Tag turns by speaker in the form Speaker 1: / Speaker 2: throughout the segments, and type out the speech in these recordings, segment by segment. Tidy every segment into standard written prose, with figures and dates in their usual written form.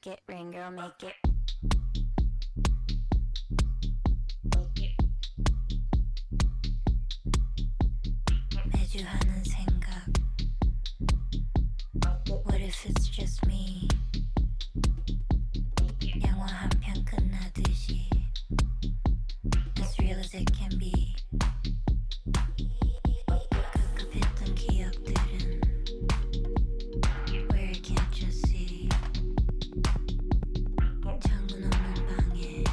Speaker 1: make it rain, girl, make it. 매주 하는 생각. What if it's just me? 영화 한 편 끝나듯이. As real as it can be. 급급했던 기억들은 where I can't just see. 창문 없는 방에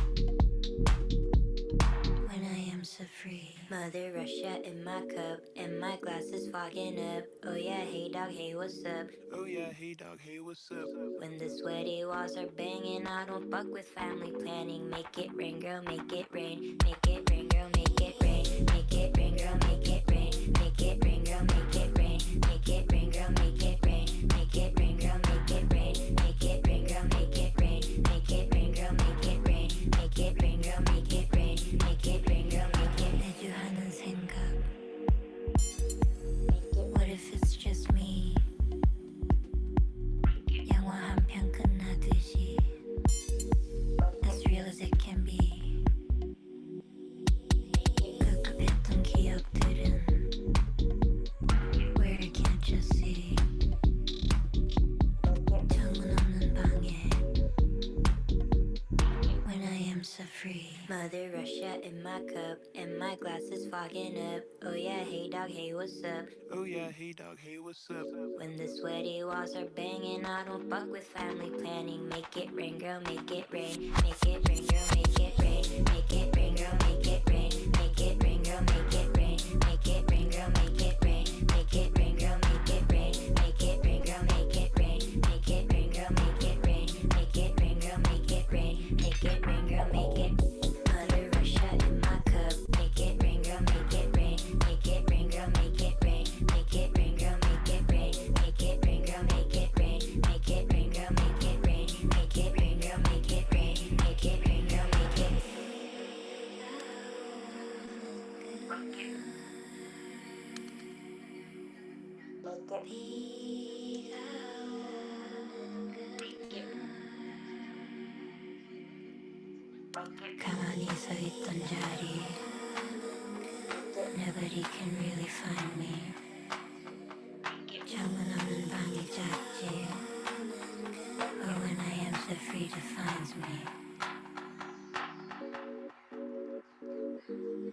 Speaker 1: when I am so free. Mother Russia in my cup and my glass is fogging up. Oh yeah, hey dog, hey what's up?
Speaker 2: Oh yeah, hey dog, hey what's up?
Speaker 1: When the sweaty walls are banging, I don't fuck with family planning. Make it rain, girl, make it rain. Make it rain, girl, make it rain. Make it rain, girl, make it rain. Make it rain, girl, make it rain. Make it rain, girl, make it rain. Make it rain, girl, make it rain. Make it rain, girl, make it rain. Make it rain, girl, make it rain. Make it rain, girl, make it rain. Make it rain, girl, make it. 매주 하는 생각. What if it's just me? 영화 한 편 끝나듯이. As real as it can be. 급급했던 기억들은 where I can't just see. 창문 없는 방에 when I am so free. Mother Russia in my cup and my glass is fogging up. Oh yeah, hey dog, hey what's up?
Speaker 2: Oh yeah, hey dog, hey what's up?
Speaker 1: When the sweaty walls are banging, I don't fuck with family planning. Make it rain, girl, make it rain. Make it rain, girl, make it rain. Make it rain, girl, make it rain. Make it rain, girl, make it rain. Make it rain, girl, make it rain. Make it rain, girl, make it rain. Make it rain, girl, make it rain. Make it rain, girl, make it rain. Make it rain, girl, make it rain. Make it rain, girl, make it. Mother Russia in my cup. Make it rain, girl, make it rain. Make it rain, girl, make it rain. Make it rain, girl, make it rain. Make it rain, girl, make it rain. Make it rain, girl, make it rain. Make it rain, girl, make it rain. Make it rain, girl, make it. 가만히 서 있던 자리. Nobody can really find me. 창문 없는 방이 작지. But when I am so free defines me.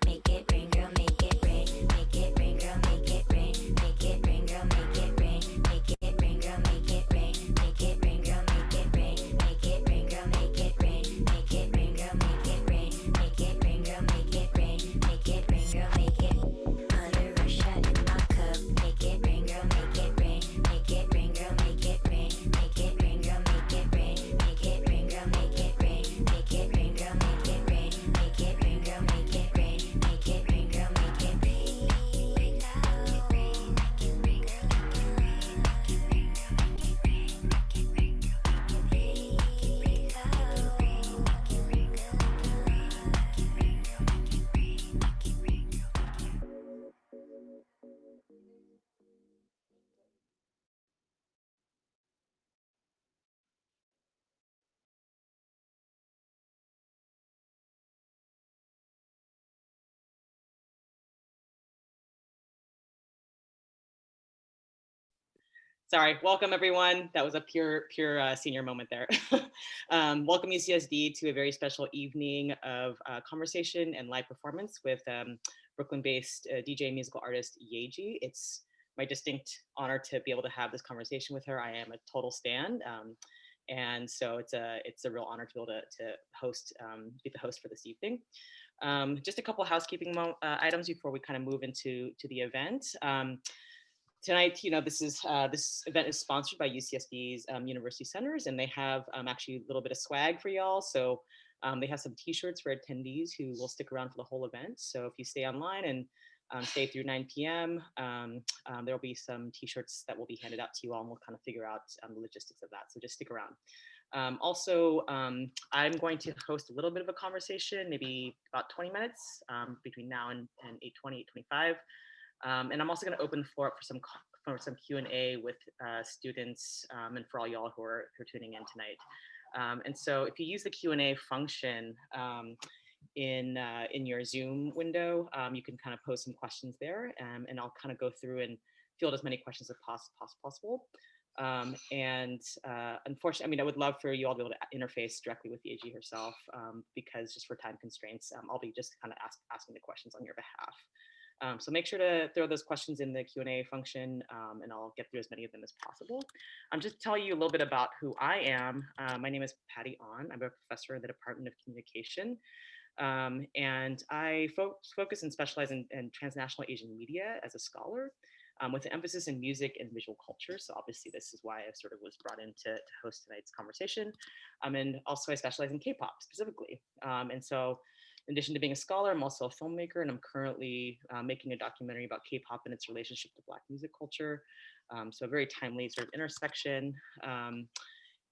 Speaker 1: Make it rain, girl, make it rain. Make it rain, girl, make it rain. Make it rain, girl, make it rain. Make it rain, girl, make it rain. Make it rain, girl, make it rain. Make it rain, girl, make it rain. Make it rain, girl, make it rain. Make it rain, girl, make it rain. Make it rain, girl, make it. Mother Russia in my cup. Make it rain, girl, make it rain. Make it rain, girl, make it rain. Make it rain, girl, make it rain. Make it rain, girl, make it rain. Make it rain, girl, make it rain. Make it rain, girl, make it rain. Make it rain, girl, make it rain.
Speaker 3: Sorry, welcome everyone. That was a pure senior moment there. Welcome UCSD to a very special evening of conversation and live performance with Brooklyn-based DJ and musical artist Yaeji. It's my distinct honor to be able to have this conversation with her. I am a total stan, and so it's a real honor to be able to host, be the host for this evening. Just a couple housekeeping items before we kind of move into the event. Tonight, this event is sponsored by UCSD's University Centers, and they have actually a little bit of swag for y'all. So they have some T-shirts for attendees who will stick around for the whole event. So if you stay online and stay through 9 p.m., there will be some T-shirts that will be handed out to you all, and we'll kind of figure out the logistics of that. So just stick around. I'm going to host a little bit of a conversation, maybe about 20 minutes between now and 8:20, 8:25. And I'm also going to open the floor up for some Q&A with students and for all y'all who are tuning in tonight. And so if you use the Q&A function in your Zoom window, you can kind of post some questions there, and I'll kind of go through and field as many questions as possible. And unfortunately, I mean, I would love for you all to be able to interface directly with Yaeji herself, because just for time constraints, I'll be just kind of asking the questions on your behalf. So make sure to throw those questions in the Q&A function, and I'll get through as many of them as possible. Just to tell you a little bit about who I am. My name is Patty On. I'm a professor in the Department of Communication. And I focus and specialize in transnational Asian media as a scholar, with an emphasis in music and visual culture. So obviously this is why I sort of was brought in to host tonight's conversation. And also I specialize in K-pop specifically. And so in addition to being a scholar, I'm also a filmmaker, and I'm currently making a documentary about K-pop and its relationship to Black music culture. So a very timely sort of intersection.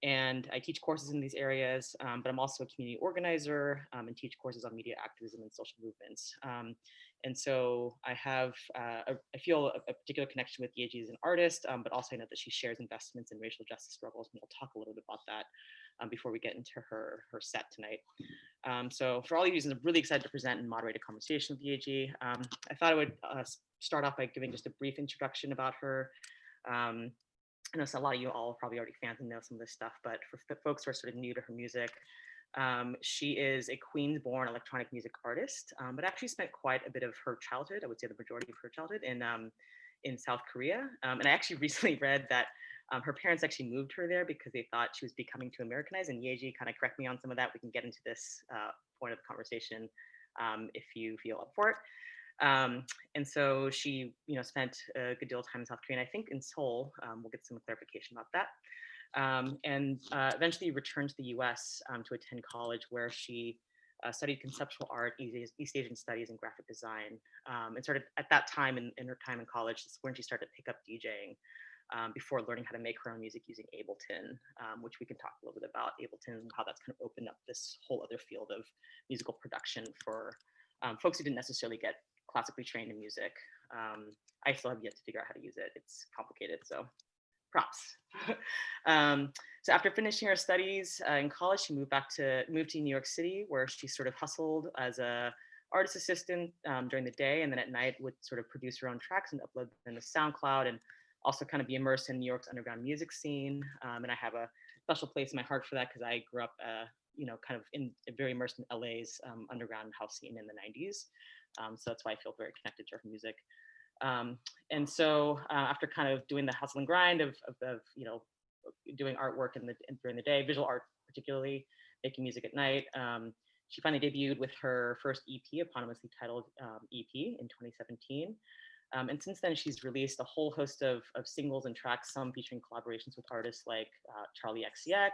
Speaker 3: And I teach courses in these areas, but I'm also a community organizer, and teach courses on media activism and social movements. And so I have, I feel a particular connection with Yaeji as an artist, but also I know that she shares investments in racial justice struggles, and we'll talk a little bit about that before we get into her set tonight. So for all these reasons, I'm really excited to present and moderate a conversation with Yaeji. I thought I would start off by giving just a brief introduction about her. I know a lot of you all are probably already fans and know some of this stuff, but for folks who are sort of new to her music, she is a Queens-born electronic music artist, but actually spent quite a bit of her childhood, I would say the majority of her childhood, in South Korea. And I actually recently read that her parents actually moved her there because they thought she was becoming too Americanized. And Yaeji kind of correct me on some of that. We can get into this point of the conversation if you feel up for it. And so she, spent a good deal of time in South Korea, and I think in Seoul. We'll get some clarification about that. And eventually returned to the U.S. To attend college, where she studied conceptual art, East Asian studies, and graphic design. And started at that time in her time in college, this is when she started to pick up DJing. Before learning how to make her own music using Ableton, which we can talk a little bit about Ableton and how that's kind of opened up this whole other field of musical production for folks who didn't necessarily get classically trained in music. I still have yet to figure out how to use it. It's complicated, so props. So after finishing her studies in college, she moved to New York City, where she sort of hustled as a artist assistant during the day, and then at night would sort of produce her own tracks and upload them to SoundCloud, and also kind of be immersed in New York's underground music scene. And I have a special place in my heart for that because I grew up, kind of very immersed in LA's underground house scene in the 90s. So that's why I feel very connected to her music. And so after kind of doing the hustle and grind of doing artwork during the day, visual art particularly, making music at night, she finally debuted with her first EP, eponymously titled EP, in 2017. And since then, she's released a whole host of singles and tracks, some featuring collaborations with artists like Charlie XCX.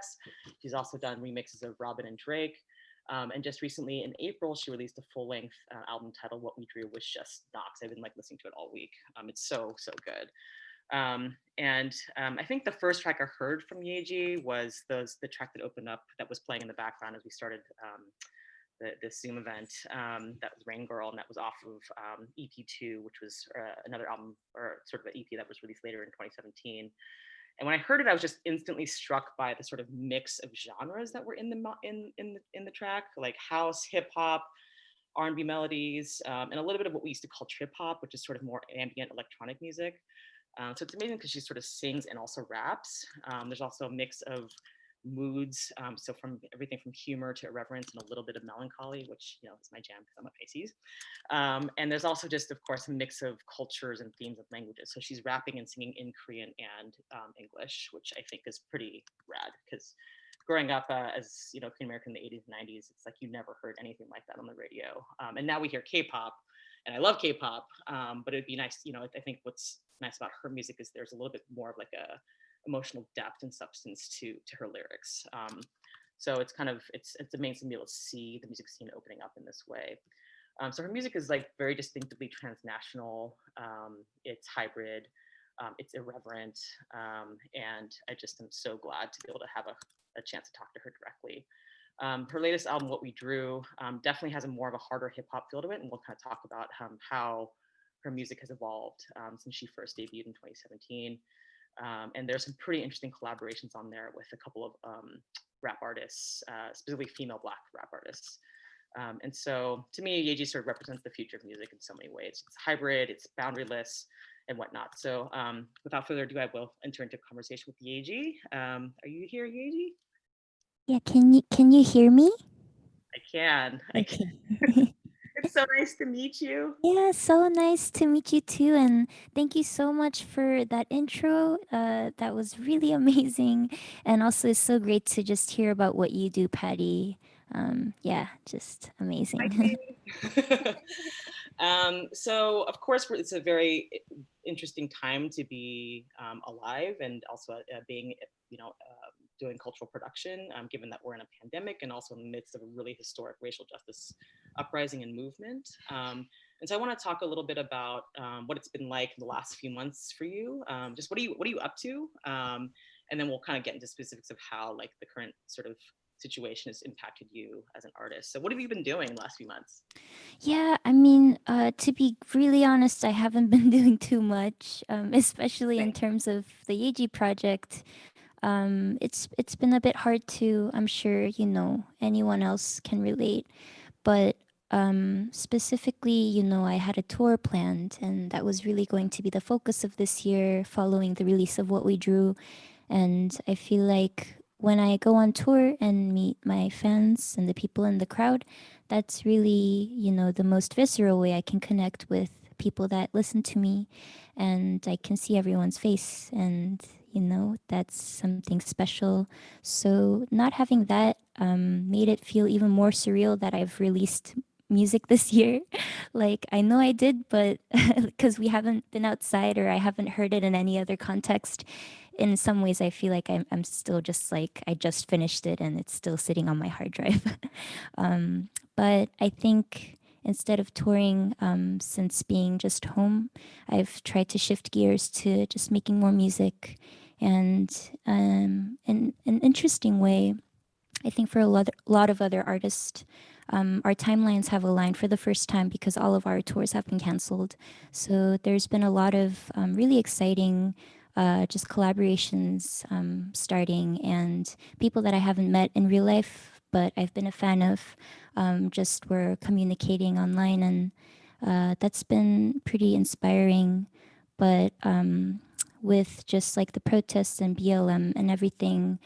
Speaker 3: She's also done remixes of Robin and Drake. And just recently in April, she released a full-length album titled What We Drew, which just knocks. I've been listening to it all week. It's so good. And I think the first track I heard from Yaeji was the track that opened up, that was playing in the background as we started the Zoom event. That was Rain Girl, and that was off of EP2, which was another album, or sort of an EP that was released later in 2017. And when I heard it, I was just instantly struck by the sort of mix of genres that were in the track, like house, hip hop, R&B melodies, and a little bit of what we used to call trip hop, which is sort of more ambient electronic music. So it's amazing because she sort of sings and also raps. There's also a mix of moods, so from everything from humor to irreverence and a little bit of melancholy, which is my jam because I'm a Pisces. And there's also just, of course, a mix of cultures and themes of languages. So she's rapping and singing in Korean and English, which I think is pretty rad because growing up as Korean American in the 80s and 90s, it's like you never heard anything like that on the radio. And now we hear K-pop, and I love K-pop, but it'd be nice, I think what's nice about her music is there's a little bit more of like a emotional depth and substance to her lyrics. So it's kind of, it's amazing to be able to see the music scene opening up in this way. So her music is like very distinctively transnational. It's hybrid, it's irreverent, and I just am so glad to be able to have a chance to talk to her directly. Her latest album, What We Drew, definitely has a more of a harder hip hop feel to it, and we'll kind of talk about how her music has evolved since she first debuted in 2017. And there's some pretty interesting collaborations on there with a couple of rap artists, specifically female Black rap artists. And so to me, Yaeji sort of represents the future of music in so many ways. It's hybrid, it's boundaryless, and whatnot. So without further ado, I will enter into conversation with Yaeji. Are you here, Yaeji?
Speaker 1: Yeah, can you hear me?
Speaker 3: I can. I can.
Speaker 1: Okay.
Speaker 3: It's so nice to meet you.
Speaker 1: Yeah, so nice to meet you too, and thank you so much for that intro. That was really amazing, and also it's so great to just hear about what you do, Patty. Yeah, just amazing.
Speaker 3: So of course it's a very interesting time to be alive and also being doing cultural production, given that we're in a pandemic and also in the midst of a really historic racial justice uprising and movement. And so I want to talk a little bit about what it's been like in the last few months for you. Just what are you up to? And then we'll kind of get into specifics of how like the current sort of situation has impacted you as an artist. So what have you been doing the last few months?
Speaker 1: Yeah, I mean, to be really honest, I haven't been doing too much, especially in terms of the Yeji project. It's been a bit hard to. I'm sure anyone else can relate, but specifically, I had a tour planned, and that was really going to be the focus of this year, following the release of What We Drew. And I feel like when I go on tour and meet my fans and the people in the crowd, that's really, the most visceral way I can connect with people that listen to me. And I can see everyone's face. And, that's something special. So not having that made it feel even more surreal that I've released music this year. Like, I know I did, but because we haven't been outside or I haven't heard it in any other context, in some ways I feel like I'm still just like I just finished it and it's still sitting on my hard drive. But I think instead of touring, since being just home, I've tried to shift gears to just making more music. And in an interesting way, I think for a lot of other artists, our timelines have aligned for the first time because all of our tours have been canceled. So there's been a lot of really exciting just collaborations starting, and people that I haven't met in real life, but I've been a fan of. Just we're communicating online, and that's been pretty inspiring. But with just like the protests and BLM and everything,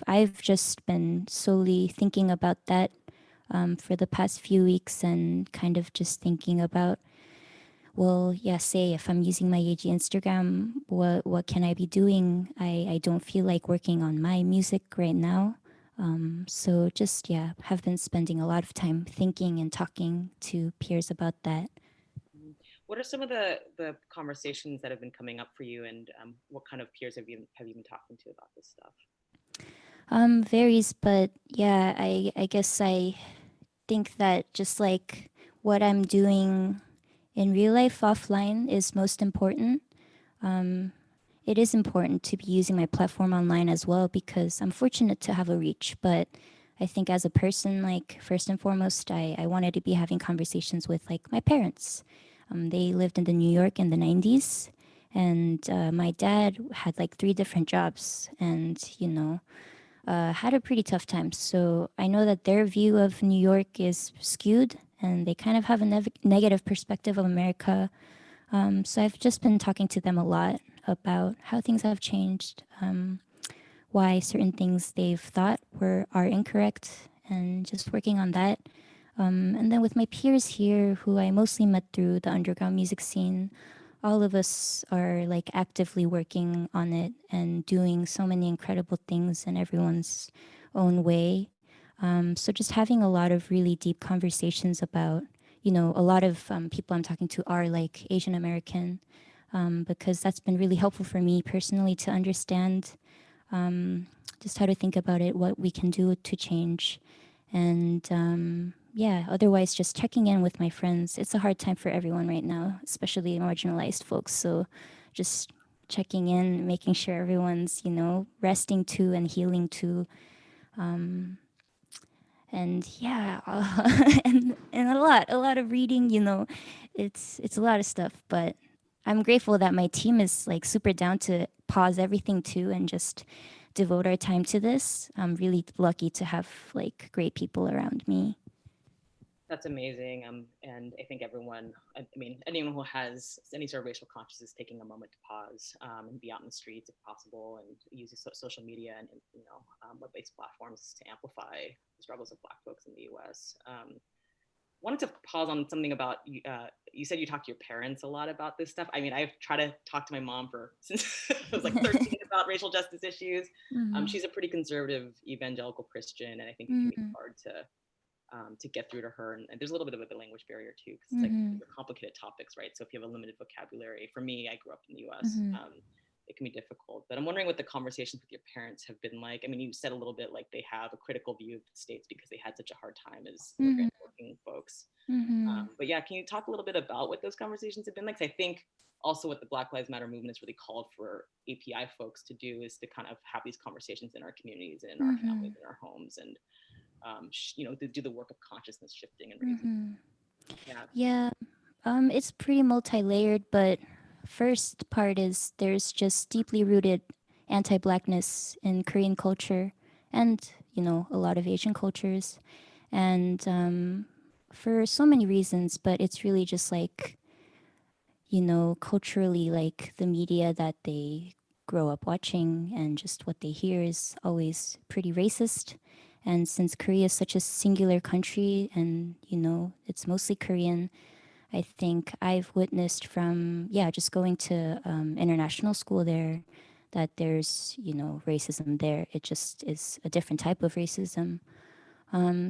Speaker 1: I've just been solely thinking about that for the past few weeks, and kind of just thinking about, well, yeah, say if I'm using my Yeji Instagram, what can I be doing? I don't feel like working on my music right now. So just, yeah, have been spending a lot of time thinking and talking to peers about that.
Speaker 3: Mhm. What are some of the conversations that have been coming up for you, and what kind of peers have you been talking to about this stuff?
Speaker 1: Varies, but yeah, I guess I think that just like what I'm doing in real life offline is most important. Um, it is important to be using my platform online as well because I'm fortunate to have a reach. But I think as a person, like first and foremost, I wanted to be having conversations with like my parents. They lived in the New York in the 90s. And my dad had like three different jobs and, had a pretty tough time. So I know that their view of New York is skewed and they kind of have a negative perspective of America. So I've just been talking to them a lot about how things have changed, why certain things they've thought are incorrect, and just working on that. And then with my peers here, who I mostly met through the underground music scene, all of us are like actively working on it and doing so many incredible things in everyone's own way. So just having a lot of really deep conversations about, a lot of people I'm talking to are like Asian American, because that's been really helpful for me personally to understand just how to think about it, what we can do to change. And yeah, otherwise, just checking in with my friends. It's a hard time for everyone right now, especially marginalized folks. So just checking in, making sure everyone's, resting too and healing too. Um, and yeah, and a lot of reading. It's a lot of stuff. But I'm grateful that my team is like super down to pause everything too and just
Speaker 4: devote our time to this. I'm really lucky to have like great people around me.
Speaker 3: That's amazing. And I think everyone, I mean, anyone who has any sort of racial consciousness, taking a moment to pause and be out in the streets if possible, and using social media and web-based platforms to amplify the struggles of Black folks in the U.S. Wanted to pause on something about you said you talk to your parents a lot about this stuff. I mean, I've tried to talk to my mom for since I was like 13 about racial justice issues.
Speaker 4: Mhm.
Speaker 3: She's a pretty conservative evangelical Christian, and I think it can be
Speaker 4: Mhm.
Speaker 3: hard to get through to her. And there's a little bit of a language barrier too, because it's like
Speaker 4: Mhm.
Speaker 3: these are complicated topics, right? So if you have a limited vocabulary, for me, I grew up in the U.S.
Speaker 4: Mhm.
Speaker 3: It can be difficult. But I'm wondering what the conversations with your parents have been like. I mean, you said a little bit like they have a critical view of the states because they had such a hard time as
Speaker 4: Mhm.
Speaker 3: immigrant working folks.
Speaker 4: Mhm.
Speaker 3: But yeah, can you talk a little bit about what those conversations have been like? 'Cause I think also what the Black Lives Matter movement has really called for API folks to do is to kind of have these conversations in our communities and in our families,
Speaker 4: Mhm.
Speaker 3: in our homes, and to do the work of consciousness shifting and raising.
Speaker 4: Mhm.
Speaker 3: Yeah.
Speaker 4: Yeah, it's pretty multi-layered, but first part is there's just deeply rooted anti-blackness in Korean culture and, a lot of Asian cultures. And for so many reasons, but it's really just like, culturally, like the media that they grow up watching and just what they hear is always pretty racist. And since Korea is such a singular country and, it's mostly Korean, I think I've witnessed from, yeah, just going to international school there that there's, racism there. It just is a different type of racism.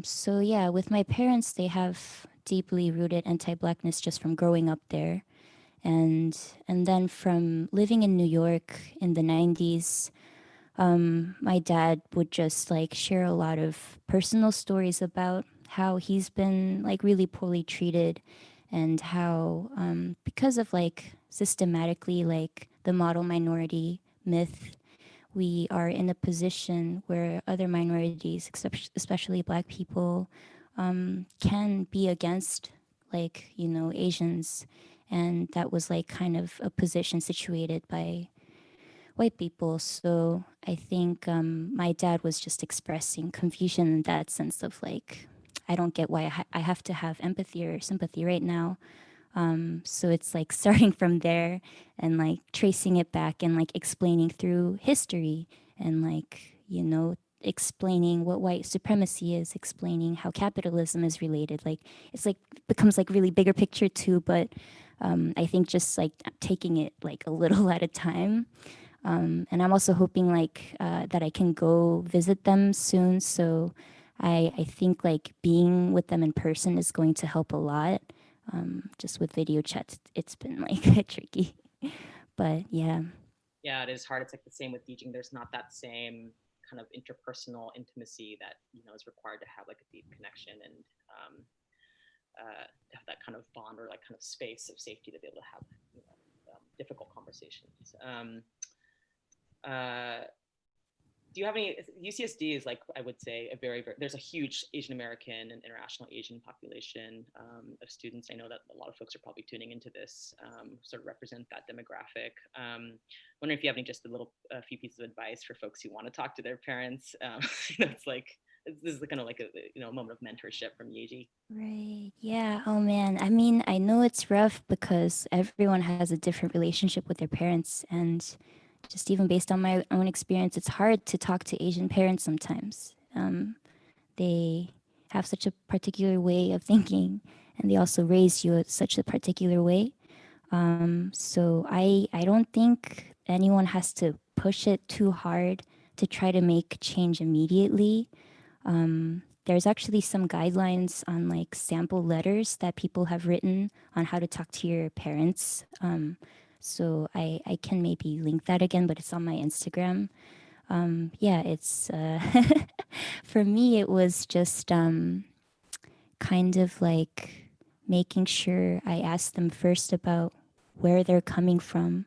Speaker 4: So, yeah, with my parents, they have deeply rooted anti Blackness just from growing up there. And then from living in New York in the 90s, my dad would just like share a lot of personal stories about how he's been like really poorly treated and how because of like systematically like the model minority myth, we are in a position where other minorities, especially black people, can be against like Asians, and that was like kind of a position situated by white people. So I think my dad was just expressing confusion in that sense of like, I don't get why I have to have empathy or sympathy right now. So it's like starting from there and like tracing it back and like explaining through history and like, explaining what white supremacy is, explaining how capitalism is related. Like it's like becomes like really bigger picture too, but I think just like taking it like a little at a time, and I'm also hoping like that I can go visit them soon. So I think like being with them in person is going to help a lot. Just with video chats, it's been like tricky. But yeah.
Speaker 3: Yeah, it is hard. It's like the same with teaching. There's not that same kind of interpersonal intimacy that is required to have like a deep connection and to have that kind of bond or like kind of space of safety to be able to have difficult conversations. Uh, do you have any UCSD is like I would say a very there's a huge Asian American and international Asian population of students. I know that a lot of folks are probably tuning into this, sort of represent that demographic. Wondering if you have any just a few pieces of advice for folks who want to talk to their parents. It's like this is kind of like a moment of mentorship from Yaeji.
Speaker 4: Right. Yeah. Oh man. I mean, I know it's rough because everyone has a different relationship with their parents. And just even based on my own experience, it's hard to talk to Asian parents sometimes. They have such a particular way of thinking, and they also raise you such a particular way. So I don't think anyone has to push it too hard to try to make change immediately. There's actually some guidelines on like sample letters that people have written on how to talk to your parents. So I can maybe link that again, but it's on my Instagram. Yeah, it's for me, it was just kind of like making sure I ask them first about where they're coming from.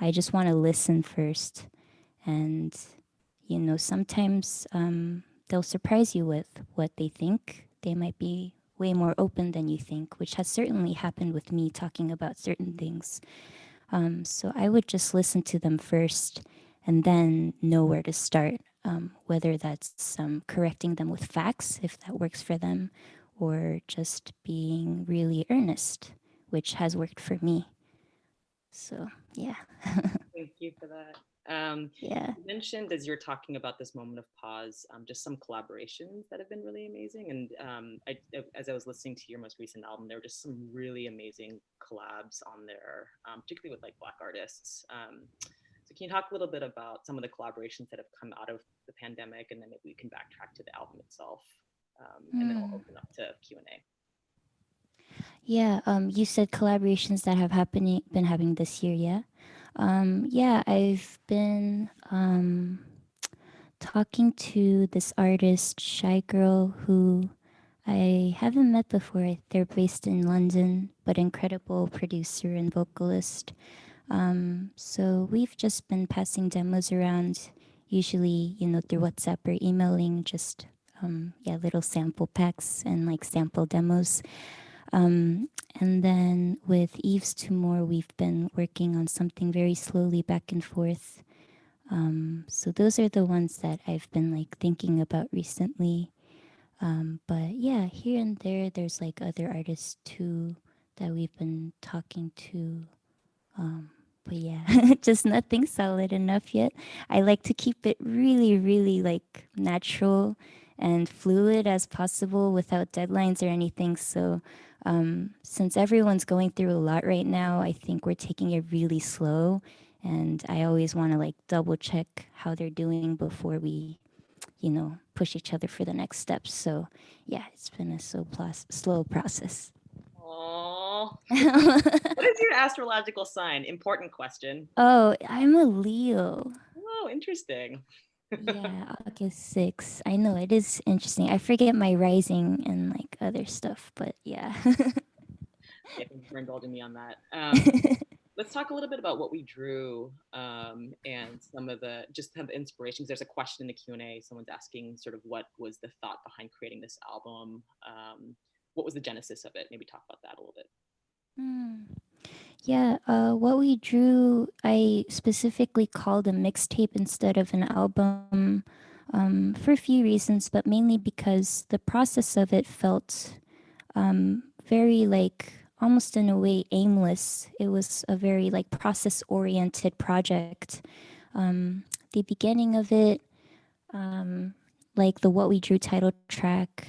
Speaker 4: I just want to listen first. And, sometimes they'll surprise you with what they think. They might be way more open than you think, which has certainly happened with me talking about certain things. So I would just listen to them first and then know where to start, whether that's correcting them with facts if that works for them, or just being really earnest, which has worked for me. So, yeah.
Speaker 3: Thank you for that.
Speaker 4: Yeah.
Speaker 3: You mentioned as you're talking about this moment of pause, just some collaborations that have been really amazing. And as I was listening to your most recent album, there were just some really amazing collabs on there, particularly with like Black artists. So can you talk a little bit about some of the collaborations that have come out of the pandemic, and then maybe we can backtrack to the album itself, and then I'll
Speaker 4: Mm.
Speaker 3: open up to Q&A.
Speaker 4: Yeah, you said collaborations that have been happening this year, yeah? Yeah, I've been talking to this artist, Shy Girl, who I haven't met before. They're based in London, but incredible producer and vocalist. So we've just been passing demos around, usually, through WhatsApp or emailing, just yeah, little sample packs and like sample demos. And then with Eve's Two More, we've been working on something very slowly back and forth. So those are the ones that I've been like thinking about recently. But yeah, here and there, there's like other artists too that we've been talking to. Um, but yeah, just nothing solid enough yet. I like to keep it really, really like natural and fluid as possible without deadlines or anything. So, since everyone's going through a lot right now, I think we're taking it really slow. And I always want to like double check how they're doing before we, push each other for the next steps. So, yeah, it's been a slow process.
Speaker 3: Oh, what is your astrological sign? Important question.
Speaker 4: Oh, I'm a Leo.
Speaker 3: Oh, interesting.
Speaker 4: Yeah, August 6th. I know it is interesting. I forget my rising and like other stuff, but yeah.
Speaker 3: Yeah, thank you for indulging me on that. Let's talk a little bit about what we drew, and some of the just kind of inspirations. There's a question in the Q&A. Someone's asking sort of what was the thought behind creating this album? What was the genesis of it? Maybe talk about that a little bit.
Speaker 4: Hmm. Yeah, what we drew, I specifically called a mixtape instead of an album, for a few reasons, but mainly because the process of it felt very like almost in a way aimless. It was a very like process oriented project. The beginning of it, um, like the What We Drew title track,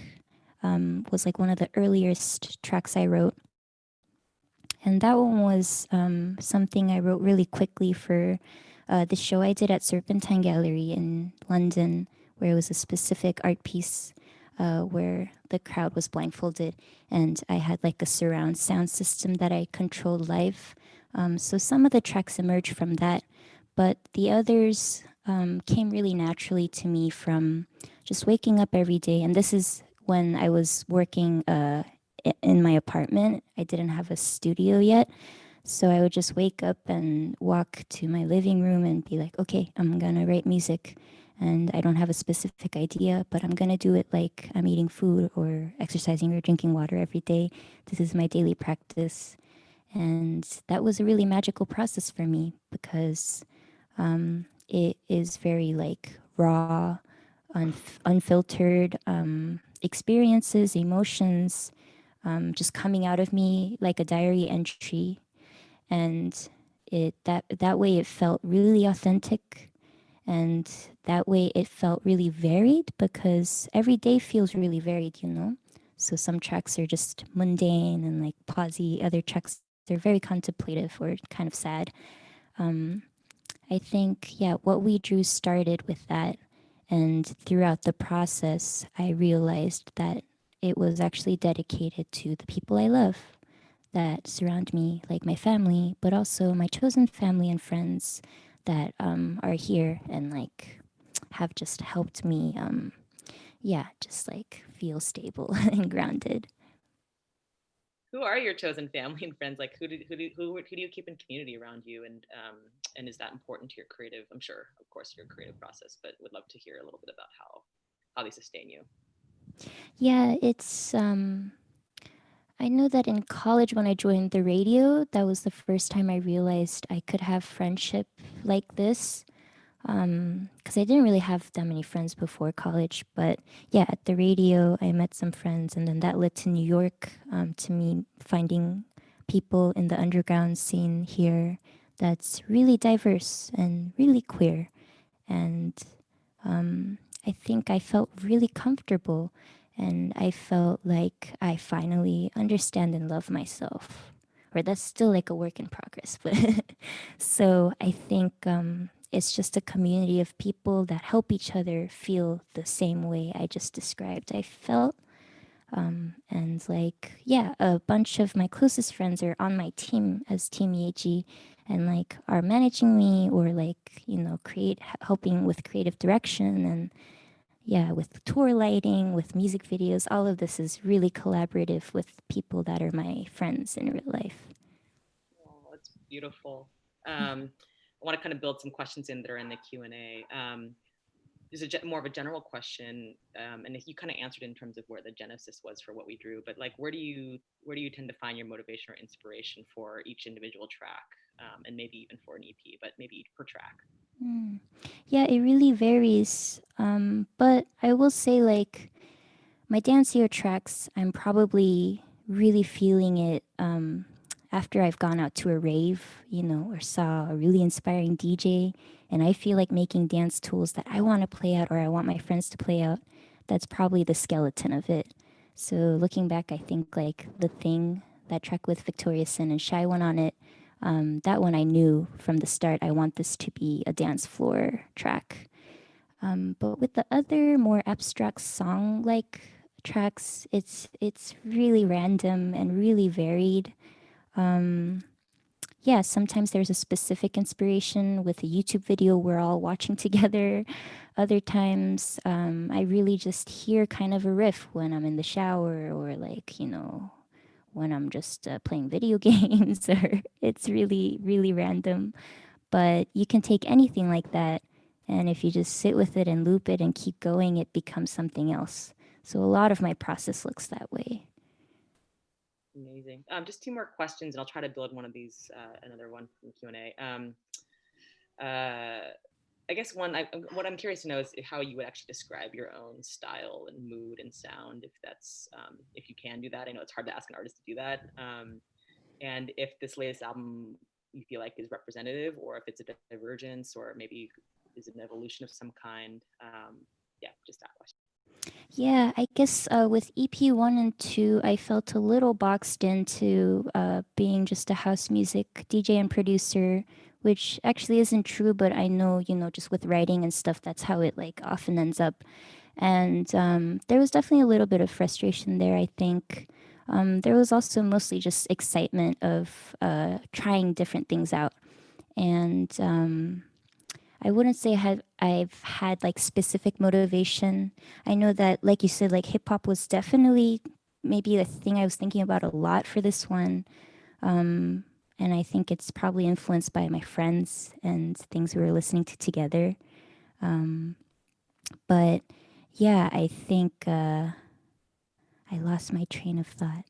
Speaker 4: was like one of the earliest tracks I wrote. And that one was something I wrote really quickly for the show I did at Serpentine Gallery in London, where it was a specific art piece where the crowd was blindfolded, and I had like a surround sound system that I controlled live. So some of the tracks emerged from that, but the others came really naturally to me from just waking up every day. And this is when I was working in my apartment. I didn't have a studio yet. So I would just wake up and walk to my living room and be like, okay, I'm gonna write music. And I don't have a specific idea, but I'm gonna do it like I'm eating food or exercising or drinking water every day. This is my daily practice. And that was a really magical process for me because it is very like raw, unfiltered experiences, emotions, just coming out of me like a diary entry. And that way it felt really authentic, and that way it felt really varied because every day feels really varied. So some tracks are just mundane and like pausey, other tracks they're very contemplative or kind of sad. um, I think, yeah, what we drew started with that. And throughout the process, I realized that it was actually dedicated to the people I love that surround me, like my family, but also my chosen family and friends that are here and like have just helped me, yeah, just like feel stable and grounded.
Speaker 3: Who are your chosen family and friends? Like who do you keep in community around you? And is that important to your creative? I'm sure, of course, your creative process, but would love to hear a little bit about how they sustain you.
Speaker 4: Yeah, it's I know that in college when I joined the radio, that was the first time I realized I could have friendship like this. because I didn't really have that many friends before college. But yeah, at the radio, I met some friends, and then that led to New York, to me finding people in the underground scene here that's really diverse and really queer. And I think I felt really comfortable, and I felt like I finally understand and love myself. Or that's still like a work in progress, but so I think it's just a community of people that help each other feel the same way I just described. I felt and like, yeah, a bunch of my closest friends are on my team as Team Yaeji and like are managing me or like, helping with creative direction and yeah, with tour lighting, with music videos. All of this is really collaborative with people that are my friends in real life.
Speaker 3: Oh, it's beautiful. I want to kind of build some questions in that are in the Q&A. There's more of a general question, and if you kind of answered in terms of where the genesis was for what we drew, but like where do you tend to find your motivation or inspiration for each individual track, and maybe even for an EP, but maybe per track?
Speaker 4: Mm. Yeah, it really varies. But I will say, like, my dance year tracks, I'm probably really feeling it after I've gone out to a rave, or saw a really inspiring DJ. And I feel like making dance tools that I want to play out or I want my friends to play out. That's probably the skeleton of it. So looking back, I think like The Thing, that track with Victoria Sin and Shy One on it, that one I knew from the start I want this to be a dance floor track. But with the other more abstract song like tracks, it's really random and really varied. Um, yeah, sometimes there's a specific inspiration with a YouTube video we're all watching together. Other times, I really just hear kind of a riff when I'm in the shower or like, when I'm just playing video games or it's really, really random. But you can take anything like that, and if you just sit with it and loop it and keep going, it becomes something else. So a lot of my process looks that way.
Speaker 3: Amazing. Just two more questions, and I'll try to build one of these, another one from Q&A. Uh, I guess what I'm curious to know is how you would actually describe your own style and mood and sound, if that's if you can do that. I know it's hard to ask an artist to do that, and if this latest album you feel like is representative, or if it's a divergence, or maybe is it an evolution of some kind. Yeah, just that question.
Speaker 4: Yeah, I guess with EP 1 and 2, I felt a little boxed into being just a house music DJ and producer, which actually isn't true, but I know, just with writing and stuff, that's how it like often ends up. And there was definitely a little bit of frustration there, I think. There was also mostly just excitement of trying different things out. And I wouldn't say I've had like specific motivation. I know that, like you said, like hip hop was definitely maybe a thing I was thinking about a lot for this one. Um, and I think it's probably influenced by my friends and things we were listening to together. Um, but yeah, I think I lost my train of thought.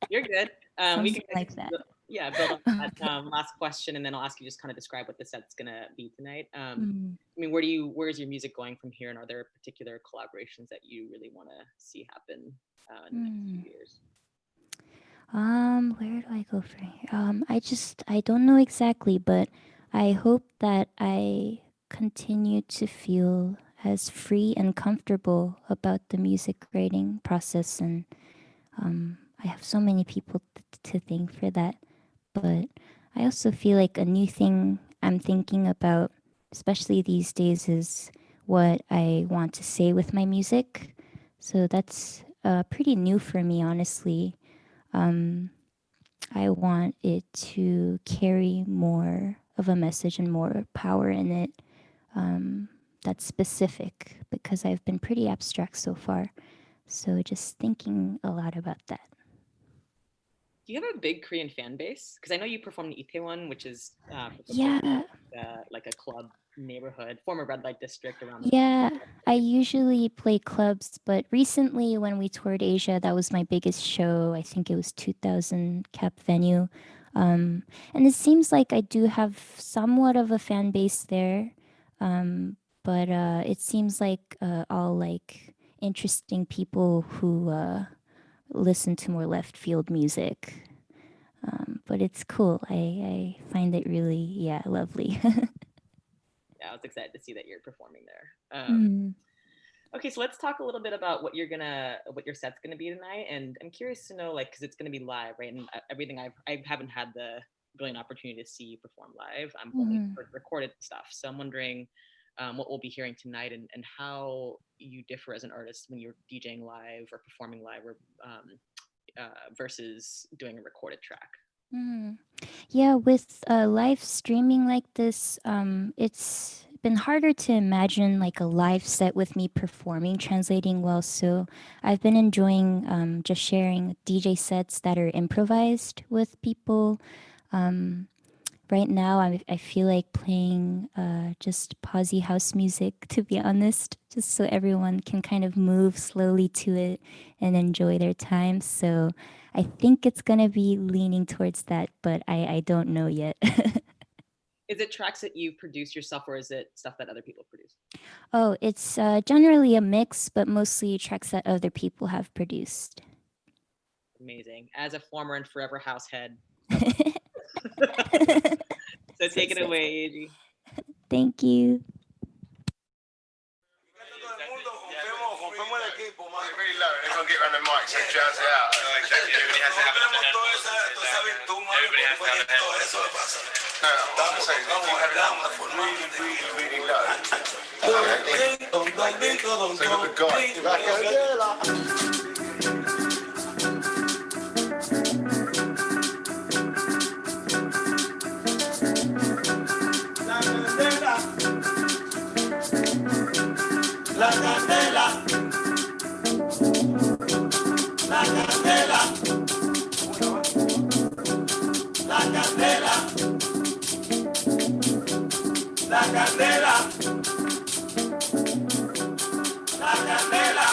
Speaker 3: You're good. We
Speaker 4: Something
Speaker 3: can
Speaker 4: like that.
Speaker 3: yeah, build on that.
Speaker 4: Okay.
Speaker 3: Last question, and then I'll ask you just kind of describe what the set's gonna be tonight.
Speaker 4: Mm.
Speaker 3: I mean, where's your music going from here, and are there particular collaborations that you really want to see happen in the next few
Speaker 4: Mm.
Speaker 3: years?
Speaker 4: Where do I go from here? I don't know exactly, but I hope that I continue to feel as free and comfortable about the music writing process. And I have so many people to thank for that. But I also feel like a new thing I'm thinking about, especially these days, is what I want to say with my music. So that's pretty new for me, honestly. Um, I want it to carry more of a message and more power in it, um, that's specific because I've been pretty abstract so far. So just thinking a lot about that.
Speaker 3: Do you have a big Korean fan base? Because I know you performed in Itaewon, which is for folks who don't know,
Speaker 4: Yeah,
Speaker 3: like a club neighborhood, former red light district around the
Speaker 4: yeah. I
Speaker 3: city.
Speaker 4: usually play clubs, but recently when we toured Asia, that was my biggest show. I think it was 2000 cap venue. And it seems like I do have somewhat of a fan base there. But it seems like all like interesting people who listen to more left field music. But it's cool. I find it really, yeah, lovely.
Speaker 3: Yeah, I was excited to see that you're performing there.
Speaker 4: Mm.
Speaker 3: Okay, so let's talk a little bit about what your set's gonna be tonight, and I'm curious to know, like, because it's gonna be live, right? And everything I haven't had the brilliant opportunity to see you perform live. I'm only
Speaker 4: Mhm.
Speaker 3: heard recorded stuff, so I'm wondering what we'll be hearing tonight, and how you differ as an artist when you're DJing live or performing live, or versus doing a recorded track.
Speaker 4: Mhm. Yeah, with live streaming like this, it's been harder to imagine like a live set with me performing, translating well. So I've been enjoying just sharing DJ sets that are improvised with people. Um, right now, I feel like playing just posy house music, to be honest, just so everyone can kind of move slowly to it and enjoy their time. So I think it's gonna be leaning towards that, but I don't know yet.
Speaker 3: Is it tracks that you produce yourself, or is it stuff that other people produce?
Speaker 4: Oh, it's generally a mix, but mostly tracks that other people have produced.
Speaker 3: Amazing. As a former and forever house head, stuff like so
Speaker 4: So
Speaker 3: take it
Speaker 4: sweet.
Speaker 3: away, Yaeji.
Speaker 4: Thank you.
Speaker 5: Rompemos el equipo, man. Really low, they're gonna get around the mic, so drowns it out. Exactly. Everybody has to have toda esa virtud, man. Everybody has to have todo eso pasa. No, I'm saying, as long as you have that really low. So you got the guy. La candela. La candela. La candela. La candela. La candela. La candela. La candela.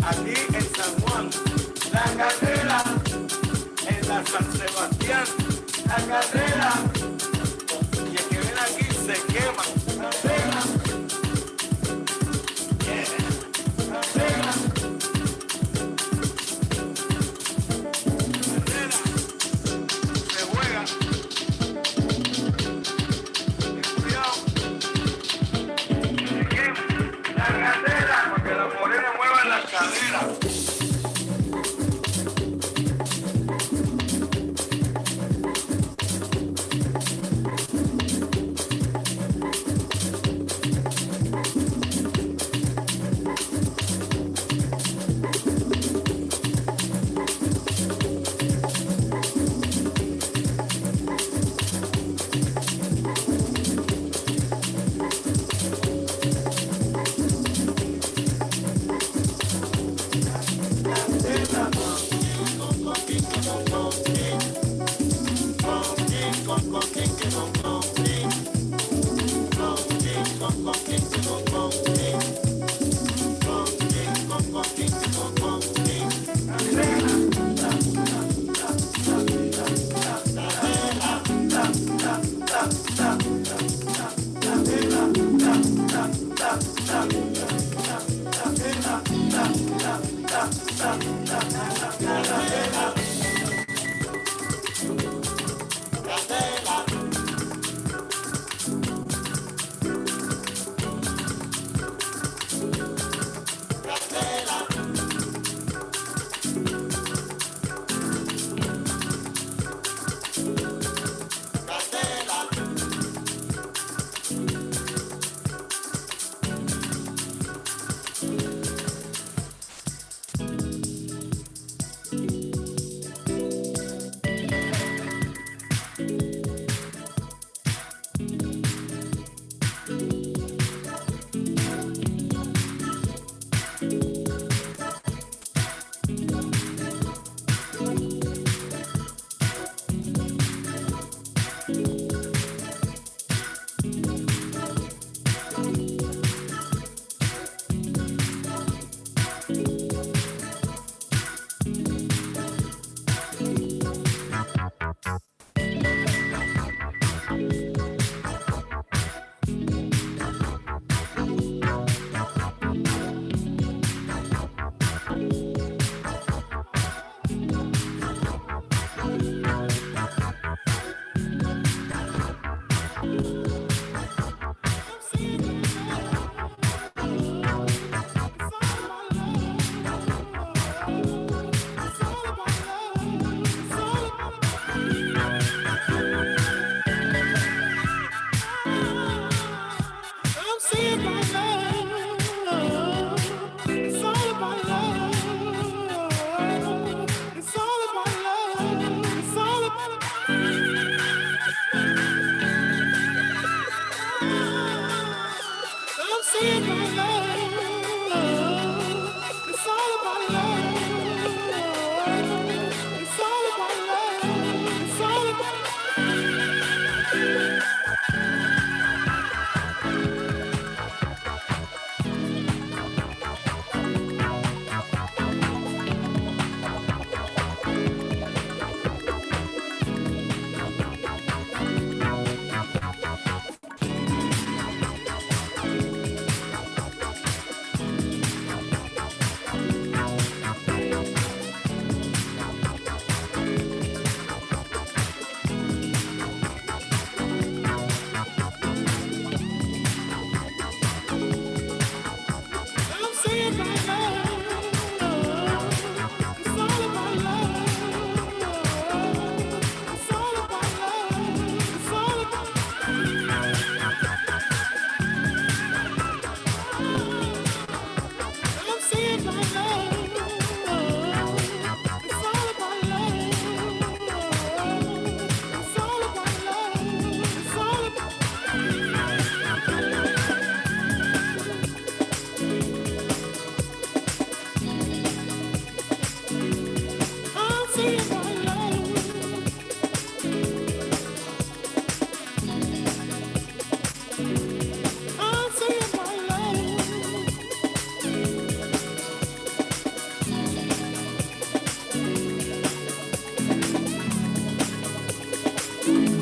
Speaker 5: Aquí en San Juan. La candela. En la San Sebastián. La candela. Y el que viene aquí se quema. Candela. Candela. Candela. Se juega. Ten cuidado. Se quema. La candela. Para que los morenos muevan las caderas.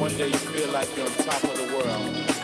Speaker 2: one day you feel like you're on top of the world.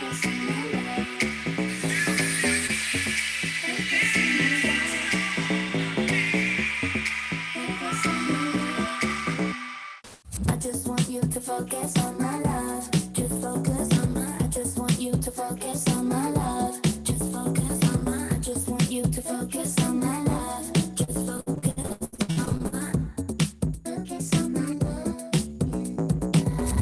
Speaker 1: I just want you to focus on my love. Just focus on my. I just want you to focus on my love. Just focus on my. I just want you to focus on my love. Just focus on my. Focus on my love.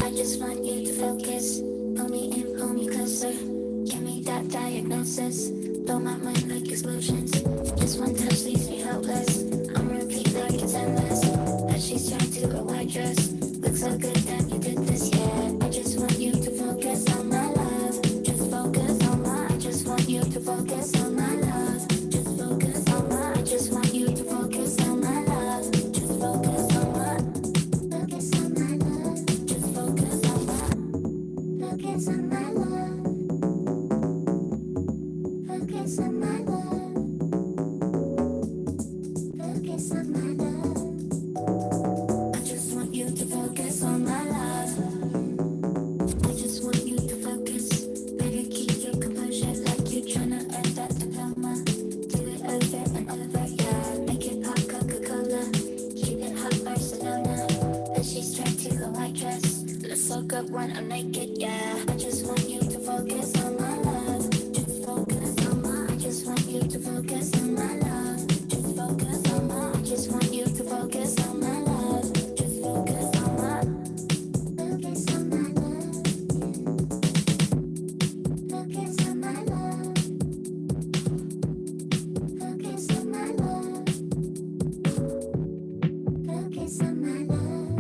Speaker 1: I just want you to focus. Pull me in, pull me closer. Give me that diagnosis. Blow my mind like explosions. Just one touch leaves me helpless. I'm repeat like it's endless. As she's trying to a white dress. Looks so good that you did this, yeah. I just want you to focus on my love. Just focus on my. I just want you to focus on my love. Just focus on my. I just want you to focus on my love. Just focus on my. Focus on my love. Just focus on my. Focus on my love. Focus on my love. Focus on my love. I just want you to focus on my love. I just want you to focus. Better keep your composure like you're tryna earn that diploma. Do it over and over, yeah. Make it pop Coca-Cola. Keep it hot Barcelona. But she's trapped to a white dress. Looks so good when I'm naked, yeah. I just want you to focus on my love. Just focus on my. I just want you to focus on my love. Just focus on my. I just want you to focus on my love. Just focus on my. Focus on my love. Focus on my love. Focus on my love. Focus on my love.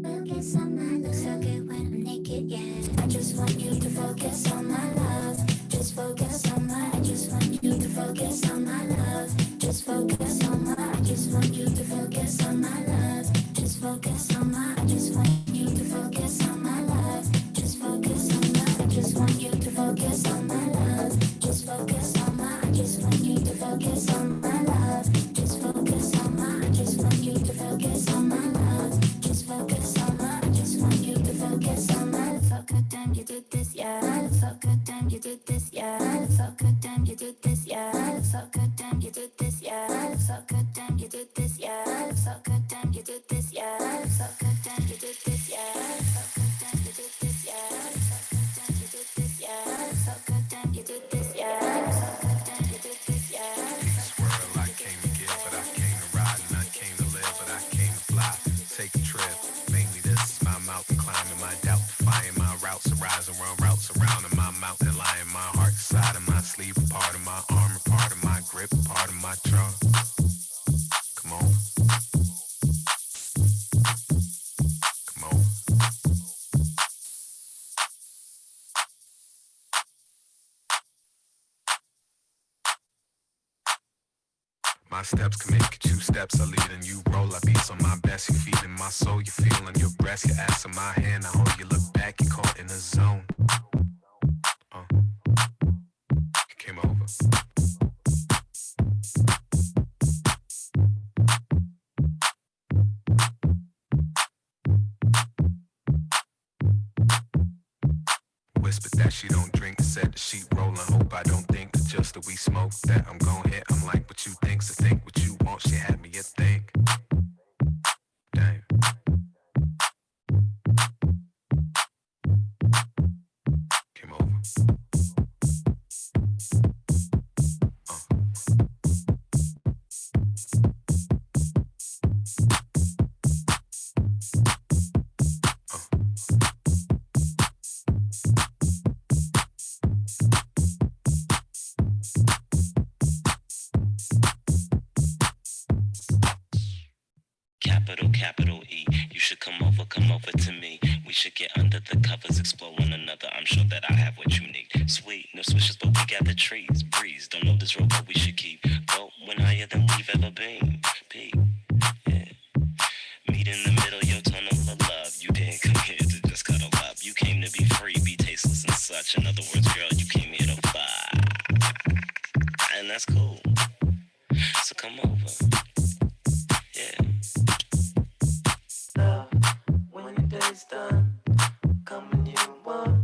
Speaker 1: Focus on my. Looks so good when I'm naked, yeah. I just want you to focus on my love. Just focus on my. I just want you to focus on my love. Just focus on my. I just want you to focus on my love. Just focus on my. I just want you to focus on my love. Just focus on my. I just want you to focus on my love. Just focus on my. I just want you to focus on my love. Just focus on my. I just want you to focus on my love. Just focus on my. I just want you to focus on my. Felt good, damn you did this, yeah. Felt good, damn you did this, yeah. Felt good, damn you did this, yeah. Felt good, damn you did this, yeah. Felt good, damn you did this, yeah. Felt good, damn you did this, yeah. Felt good, damn you did this, yeah. Felt good, damn you did this, yeah. Felt good, damn you did this, yeah. Felt good, damn you did this, yeah. Felt good, damn you did this, yeah.
Speaker 5: This world I came to get, but I came to ride, and I came to live, but I came to fly. Take a trip. Mainly this is my mountain climbing, my doubt defying my routes arising, run routes around in my mountain lion, my heart side of my sleeve, a part of my armor, part of my grip, part of my trunk. Come on. Come on. My steps can make it 2 steps. I lead and you roll. I beats on my best. You feeding my soul. You feeling your breast. Your ass in my hand. I hold you. Look back. You caught in the zone. You came over. Whispered that she don't drink. Said the sheet rolling. Hope I don't think that just that we smoke. That I'm gon' hit. I'm like what you think. So think what you want. She had me a think. Damn. Came over.
Speaker 6: Capital E. You should come over to me. We should get under the covers, explore one another. I'm sure that I have what you need. Sweet, no switches, but we got the trees. Breeze, don't know this road, but we should keep. Go when higher than we've ever been. Peak, yeah. Meet in the middle, your tunnel of love. You didn't come here to just cuddle up. You came to be free, be tasteless and such. In other words, girl, you came here to fight. And that's cool. So come over. Yeah.
Speaker 7: Love, when your day's done, come and you want.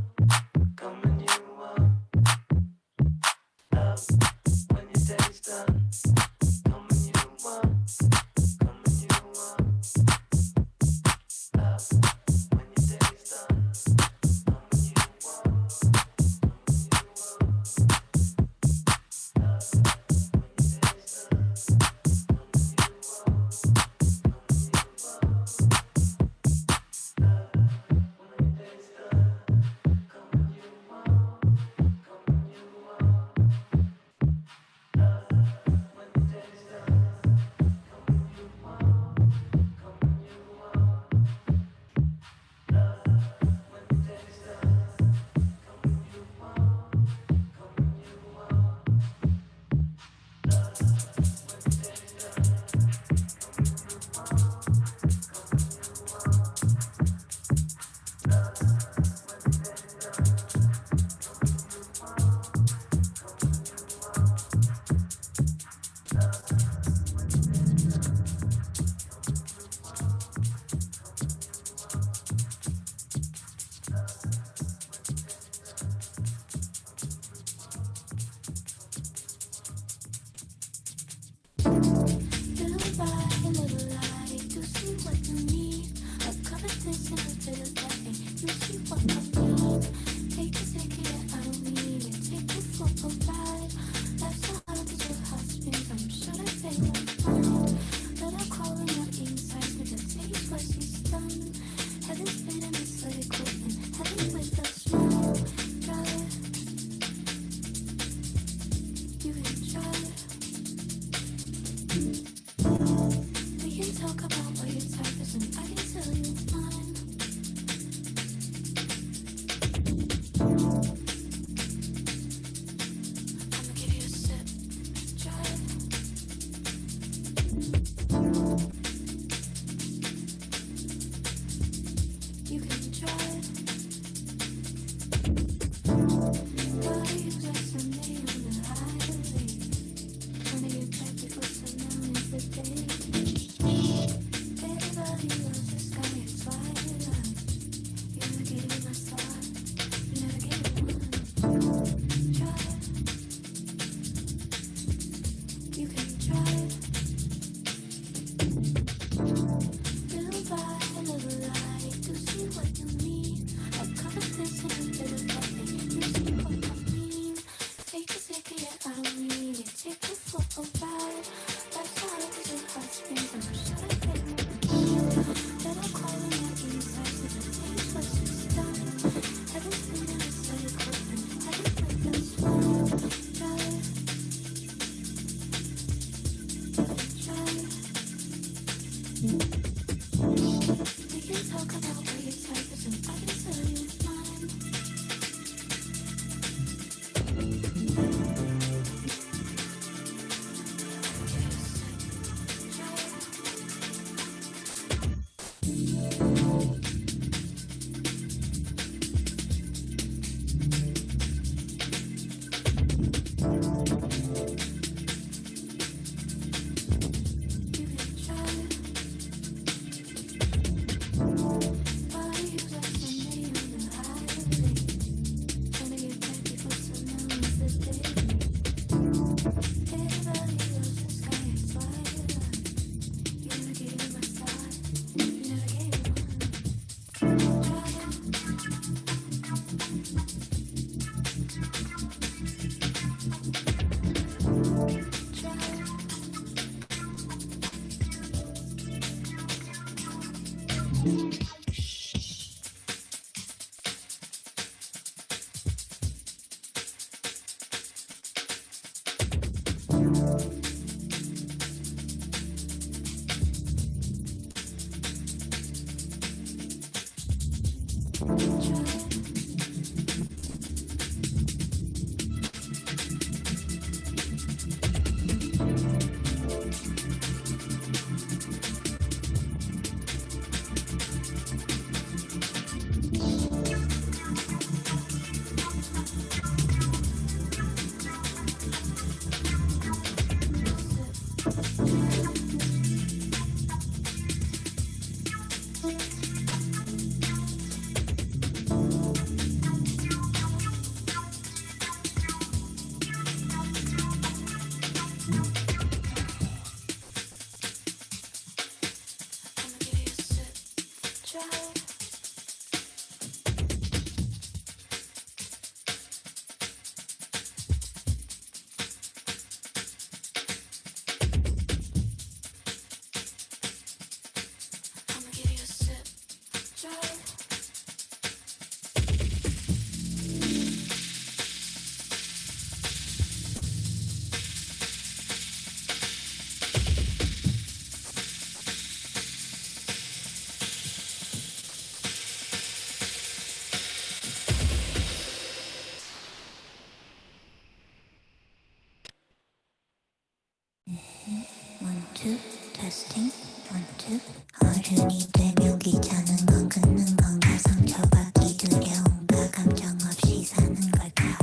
Speaker 1: One, two, testing. One, two. 어른이 되면 귀찮은 건 긋는 건가 상처받기 두려운가 감정 없이 사는 걸까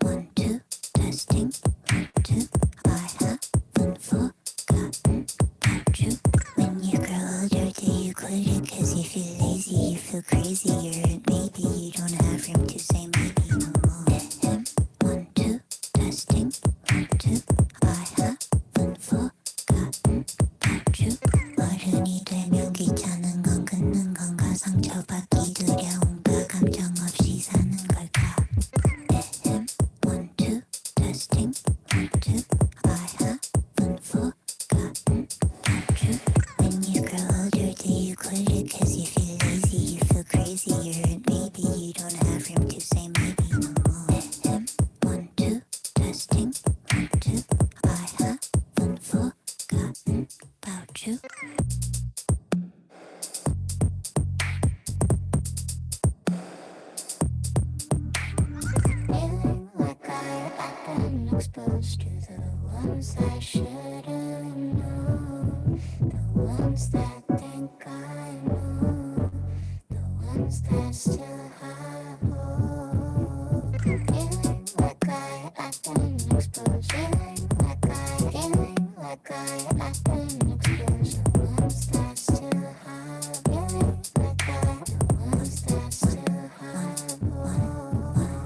Speaker 1: One, two, testing. One, two. I haven't forgotten about you. When you grow older, do you quit it? 'Cause you feel lazy, you feel crazier, and maybe you don't have room to say maybe no more. One, two, testing. One, two. I haven't forgotten about you. 어른이 되면 귀찮은 건 긋는 건가 상처받기 두려운가 감정 없이 사는 걸까 One, two, testing. One, two. I haven't forgotten about you. When you grow older, do you quit it? 'Cause you feel lazy, you feel crazier, and maybe you don't have room to say maybe no more. One, two, testing. One, two. I haven't forgotten about you. Feeling like I've been exposed to the ones I shouldn't know, the ones that think I know, the ones that still have hope. Feeling like I've been exposed, feeling like I've been exposed, the ones that still have, feeling like the ones that still have hope.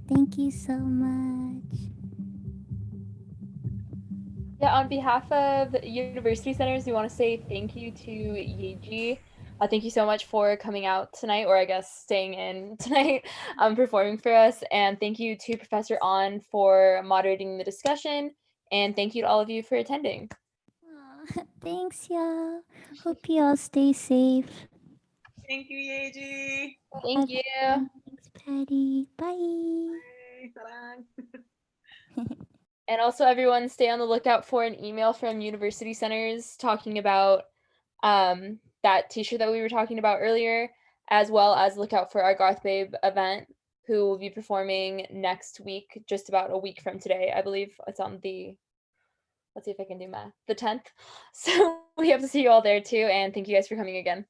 Speaker 4: Thank you so much.
Speaker 7: Yeah, on behalf of University Centers, we want to say thank you to Yaeji. Thank you so much for coming out tonight, or I guess staying in tonight, performing for us. And thank you to Professor On for moderating the discussion. And thank you to all of you for attending.
Speaker 4: Aw, thanks, y'all. Hope you all stay safe.
Speaker 3: Thank you, Yaeji.
Speaker 7: Thank you.
Speaker 4: Thanks, Patty. Bye.
Speaker 3: Bye. Sarang.
Speaker 7: And also, everyone, stay on the lookout for an email from University Centers talking about that t-shirt that we were talking about earlier, as well as look out for our Garth Babe event, who will be performing next week, just about a week from today. I believe it's on the, let's see if I can do math, the 10th. So we hope to see you all there too, and thank you guys for coming again.